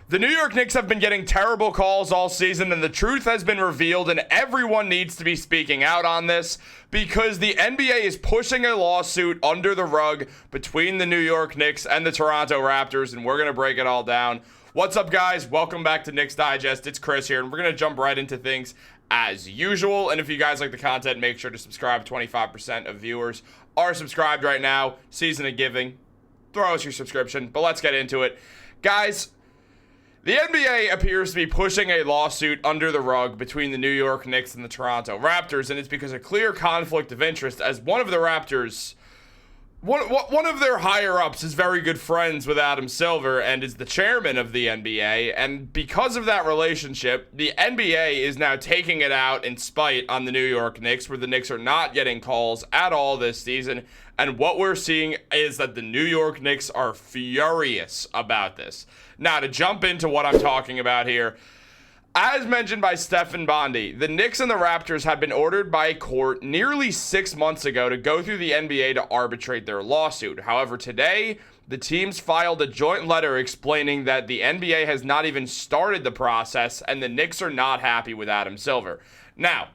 The New York Knicks have been getting terrible calls all season, and the truth has been revealed, and everyone needs to be speaking out on this because the NBA is pushing a lawsuit under the rug between the New York Knicks and the Toronto Raptors, and we're going to break it all down. What's up, guys? Welcome back to Knicks Digest. It's Chris here, and we're going to jump right into things as usual. And if you guys like the content, make sure to subscribe. 25% of viewers are subscribed right now. Season of giving. Throw us your subscription, but let's get into it. Guys, the NBA appears to be pushing a lawsuit under the rug between the New York Knicks and the Toronto Raptors, and it's because of clear conflict of interest, as one of the Raptors, one of their higher-ups is very good friends with Adam Silver and is the chairman of the NBA, and because of that relationship, the NBA is now taking it out in spite on the New York Knicks, where the Knicks are not getting calls at all this season, and what we're seeing is that the New York Knicks are furious about this. Now, to jump into what I'm talking about here, as mentioned by Stefan Bondy, the Knicks and the Raptors had been ordered by a court nearly 6 months ago to go through the NBA to arbitrate their lawsuit. However, today, the teams filed a joint letter explaining that the NBA has not even started the process and the Knicks are not happy with Adam Silver. Now,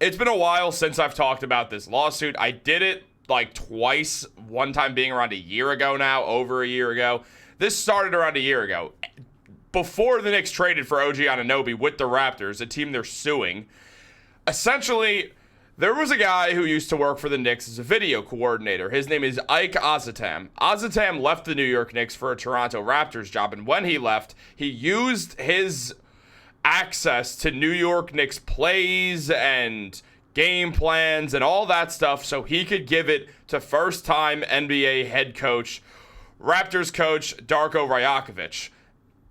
it's been a while since I've talked about this lawsuit. I did it like twice, one time being around a year ago now, over a year ago. This started around a year ago. Before the Knicks traded for OG Anunoby with the Raptors, a team they're suing, essentially, there was a guy who used to work for the Knicks as a video coordinator. His name is Ike Azotam. Azotam left the New York Knicks for a Toronto Raptors job, and when he left, he used his access to New York Knicks plays and game plans and all that stuff so he could give it to first-time NBA head coach, Raptors coach Darko Rajakovic.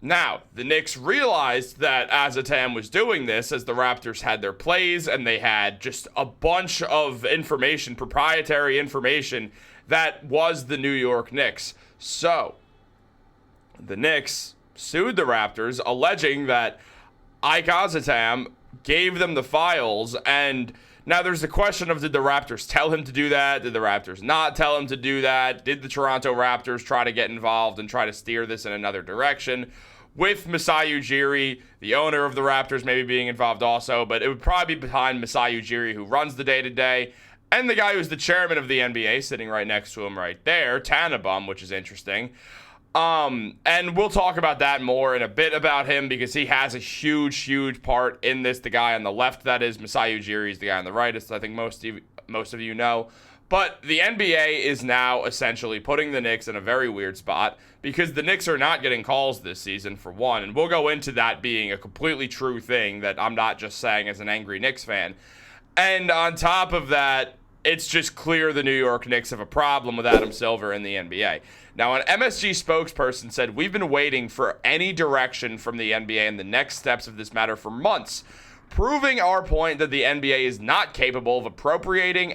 Now, the Knicks realized that Azotam was doing this as the Raptors had their plays and they had just a bunch of information, proprietary information, that was the New York Knicks. So, the Knicks sued the Raptors, alleging that Ike Azotam gave them the files, and now there's the question of, did the Raptors tell him to do that? Did the Raptors not tell him to do that? Did the Toronto Raptors try to get involved and try to steer this in another direction? With Masai Ujiri, the owner of the Raptors, maybe being involved also, but it would probably be behind Masai Ujiri, who runs the day-to-day, and the guy who's the chairman of the NBA, sitting right next to him right there, Tannenbaum, which is interesting. And we'll talk about that more in a bit about him because he has a huge part in this. The guy on the left, that is, Masai Ujiri, is the guy on the right, as I think most of you know. But the NBA is now essentially putting the Knicks in a very weird spot because the Knicks are not getting calls this season, for one, and we'll go into that being a completely true thing that I'm not just saying as an angry Knicks fan. And on top of that, it's just clear the New York Knicks have a problem with Adam Silver in the NBA. Now, an MSG spokesperson said, "We've been waiting for any direction from the NBA and the next steps of this matter for months, proving our point that the NBA is not capable of appropriately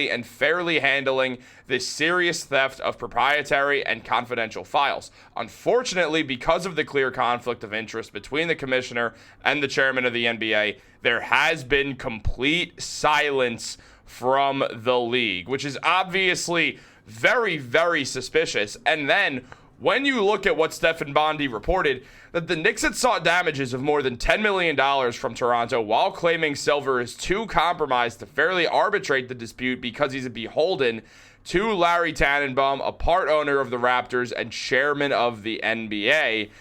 and fairly handling this serious theft of proprietary and confidential files. Unfortunately, because of the clear conflict of interest between the commissioner and the chairman of the NBA, there has been complete silence from the league," which is obviously very suspicious. And then when you look at what Stefan Bondy reported, that the Knicks had sought damages of more than $10 million from Toronto while claiming Silver is too compromised to fairly arbitrate the dispute because he's beholden to Larry Tannenbaum, a part owner of the Raptors and chairman of the NBA.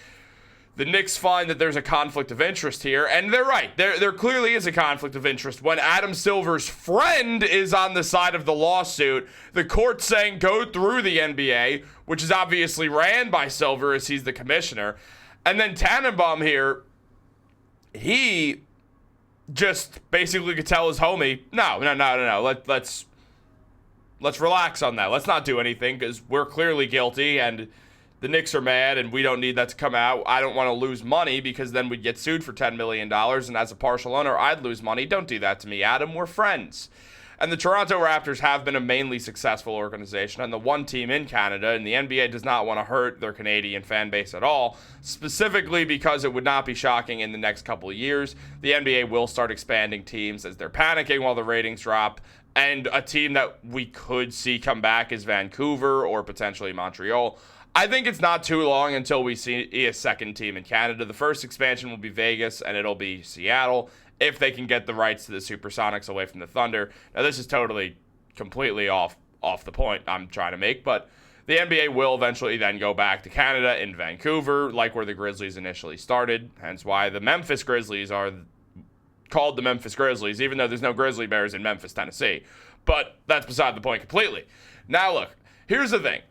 The Knicks find that there's a conflict of interest here, and they're right. There clearly is a conflict of interest when Adam Silver's friend is on the side of the lawsuit. The court's saying go through the NBA, which is obviously ran by Silver as he's the commissioner. And then Tannenbaum here, he just basically could tell his homie, no, let's relax on that. Let's not do anything because we're clearly guilty and the Knicks are mad and we don't need that to come out. I don't want to lose money because then we'd get sued for $10 million. And as a partial owner, I'd lose money. Don't do that to me, Adam. We're friends. And the Toronto Raptors have been a mainly successful organization and the one team in Canada, and the NBA does not want to hurt their Canadian fan base at all, specifically because it would not be shocking in the next couple of years. The NBA will start expanding teams as they're panicking while the ratings drop, and a team that we could see come back is Vancouver or potentially Montreal. I think it's not too long until we see a second team in Canada. The first expansion will be Vegas, and it'll be Seattle if they can get the rights to the Supersonics away from the Thunder. Now, this is totally, completely off the point I'm trying to make, but the NBA will eventually then go back to Canada in Vancouver, like where the Grizzlies initially started, hence why the Memphis Grizzlies are called the Memphis Grizzlies, even though there's no Grizzly Bears in Memphis, Tennessee. But that's beside the point completely. Now, look, here's the thing.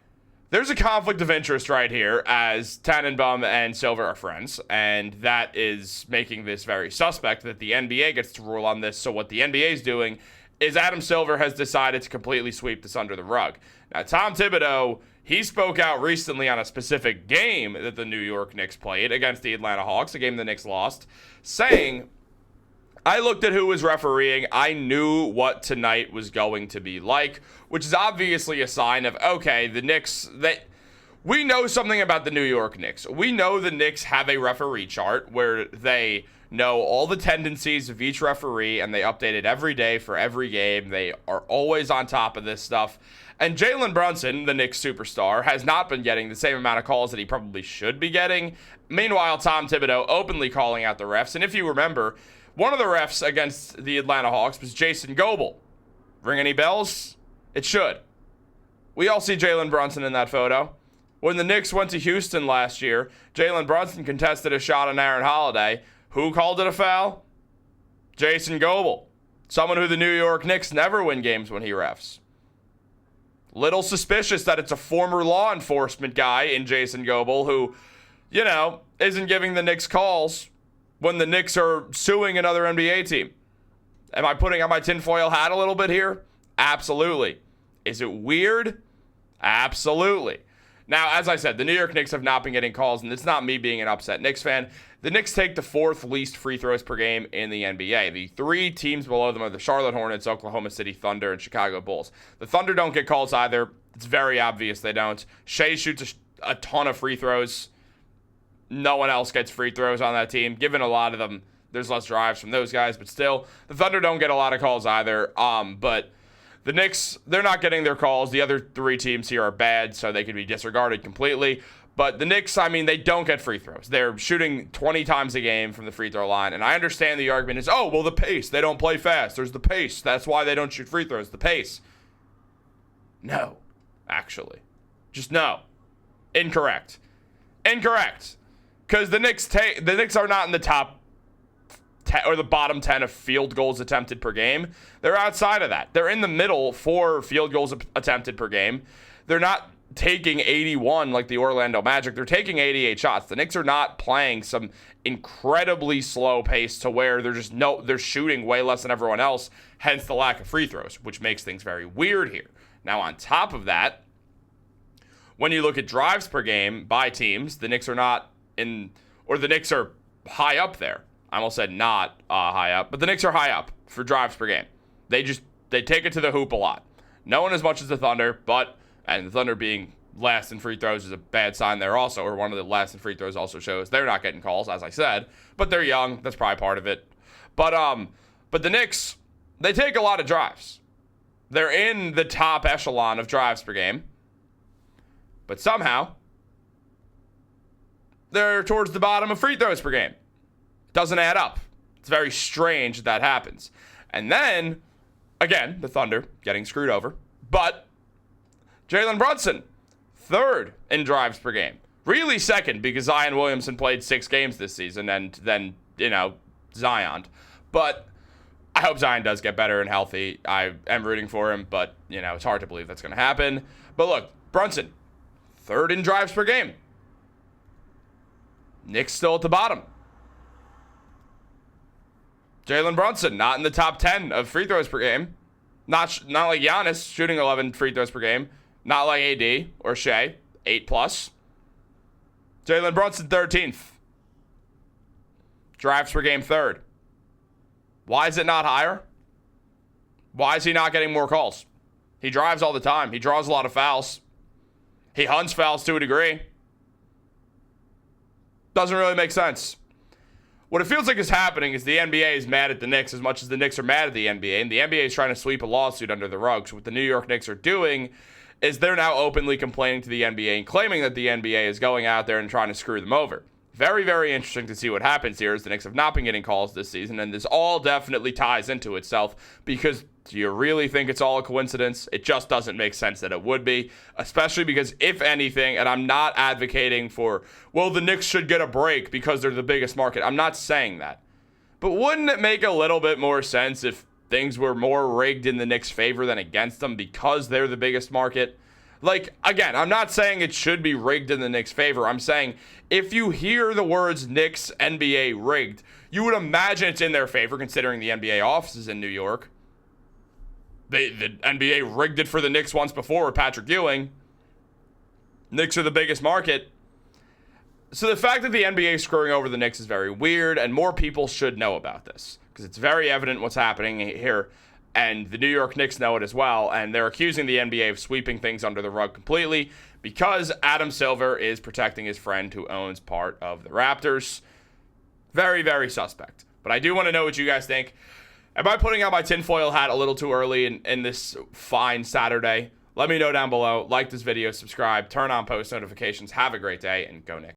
There's a conflict of interest right here, as Tannenbaum and Silver are friends, and that is making this very suspect that the NBA gets to rule on this. So what the NBA is doing is Adam Silver has decided to completely sweep this under the rug. Now, Tom Thibodeau, he spoke out recently on a specific game that the New York Knicks played against the Atlanta Hawks, a game the Knicks lost, saying, I looked at who was refereeing. I knew what tonight was going to be like, which is obviously a sign of, okay, the Knicks, we know something about the New York Knicks. We know the Knicks have a referee chart where they know all the tendencies of each referee, and they update it every day for every game. They are always on top of this stuff. And Jalen Brunson, the Knicks superstar, has not been getting the same amount of calls that he probably should be getting. Meanwhile, Tom Thibodeau openly calling out the refs. And if you remember, one of the refs against the Atlanta Hawks was Jason Goebel. Ring any bells? It should. We all see Jalen Brunson in that photo. When the Knicks went to Houston last year, Jalen Brunson contested a shot on Aaron Holiday. Who called it a foul? Jason Goebel. Someone who the New York Knicks never win games when he refs. Little suspicious that it's a former law enforcement guy in Jason Goebel who, isn't giving the Knicks calls when the Knicks are suing another NBA team. Am I putting on my tinfoil hat a little bit here? Absolutely. Is it weird? Absolutely. Now, as I said, the New York Knicks have not been getting calls, and it's not me being an upset Knicks fan. The Knicks take the fourth least free throws per game in the NBA. The three teams below them are the Charlotte Hornets, Oklahoma City Thunder, and Chicago Bulls. The Thunder don't get calls either. It's very obvious they don't. Shea shoots a ton of free throws. No one else gets free throws on that team. Given a lot of them, there's less drives from those guys, but still, the Thunder don't get a lot of calls either. But the Knicks, they're not getting their calls. The other three teams here are bad, so they can be disregarded completely. But the Knicks, they don't get free throws. They're shooting 20 times a game from the free throw line. And I understand the argument is, the pace. They don't play fast. There's the pace. That's why they don't shoot free throws. The pace. No, actually. Just no. Incorrect. Because the Knicks are not in the top 10 or the bottom 10 of field goals attempted per game. They're outside of that. They're in the middle for field goals attempted per game. They're not taking 81 like the Orlando Magic. They're taking 88 shots. The Knicks are not playing some incredibly slow pace to where they're shooting way less than everyone else, hence the lack of free throws, which makes things very weird here. Now, on top of that, when you look at drives per game by teams, the Knicks are not the Knicks are high up there. I almost said not high up, but the Knicks are high up for drives per game. They take it to the hoop a lot. No one as much as the Thunder, and the Thunder being last in free throws is a bad sign there also, or one of the last in free throws also shows they're not getting calls, as I said, but they're young. That's probably part of it. But the Knicks, they take a lot of drives. They're in the top echelon of drives per game, but somehow they're towards the bottom of free throws per game. Doesn't add up. It's very strange that happens. And then, again, the Thunder getting screwed over, but Jalen Brunson, third in drives per game. Really second because Zion Williamson played 6 games this season and then, Zion. But I hope Zion does get better and healthy. I am rooting for him, but, it's hard to believe that's going to happen. But look, Brunson, third in drives per game. Knicks still at the bottom. Jalen Brunson, not in the top 10 of free throws per game. Not like Giannis, shooting 11 free throws per game. Not like AD or Shea, 8+. Jalen Brunson, 13th. Drives per game, 3rd. Why is it not higher? Why is he not getting more calls? He drives all the time. He draws a lot of fouls. He hunts fouls to a degree. Doesn't really make sense. What it feels like is happening is the NBA is mad at the Knicks as much as the Knicks are mad at the NBA, and the NBA is trying to sweep a lawsuit under the rug. So what the New York Knicks are doing is they're now openly complaining to the NBA and claiming that the NBA is going out there and trying to screw them over. Very, very interesting to see what happens here, as the Knicks have not been getting calls this season, and this all definitely ties into itself, because do you really think it's all a coincidence? It just doesn't make sense that it would be, especially because, if anything, and I'm not advocating for, well, the Knicks should get a break because they're the biggest market. I'm not saying that. But wouldn't it make a little bit more sense if things were more rigged in the Knicks' favor than against them because they're the biggest market? Like, again, I'm not saying it should be rigged in the Knicks' favor. I'm saying if you hear the words Knicks NBA rigged, you would imagine it's in their favor, considering the NBA offices in New York. The NBA rigged it for the Knicks once before with Patrick Ewing. Knicks are the biggest market. So the fact that the NBA is screwing over the Knicks is very weird, and more people should know about this, because it's very evident what's happening here. And the New York Knicks know it as well, and they're accusing the NBA of sweeping things under the rug completely because Adam Silver is protecting his friend who owns part of the Raptors. Very, very suspect. But I do want to know what you guys think. Am I putting out my tinfoil hat a little too early in this fine Saturday? Let me know down below. Like this video, subscribe, turn on post notifications. Have a great day, and go Knicks.